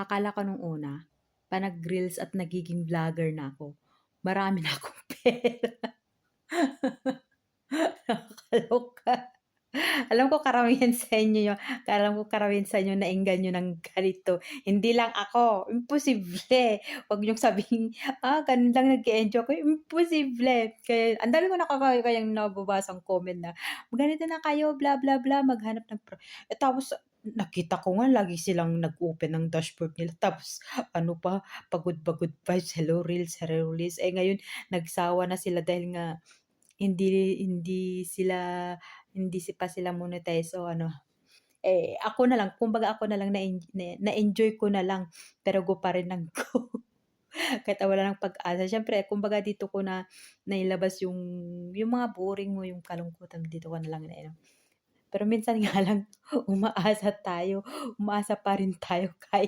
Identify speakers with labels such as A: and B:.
A: akala ko nung una, 'pag nag-reels at nagiging vlogger na ako, marami na akong pera. Nakakaloka. Alam ko karamihan sa inyo naengganyo ng ganito. Hindi lang ako, imposible. Huwag niyong sabihing, ganun lang nag-e-enjoy ako, imposible. Kaya ang dami ko kayang nababasang comment na, "Ganito na kayo, bla bla bla, maghanap ng tapos nakita ko nga lagi silang nag-open ng dashboard nila tapos ano pa, pagod-pagod pa, hello reels. Eh, ngayon nagsawa na sila dahil nga hindi sila pa sila monetize o ano, ako na lang kumbaga ako na lang na-enjoy ko na lang, pero go pa rin ng go. Kahit wala ng pag-asa siyempre kumbaga dito ko na nailabas yung mga boring mo, yung kalungkutan dito ko na lang pero minsan nga lang umaasa pa rin tayo kahit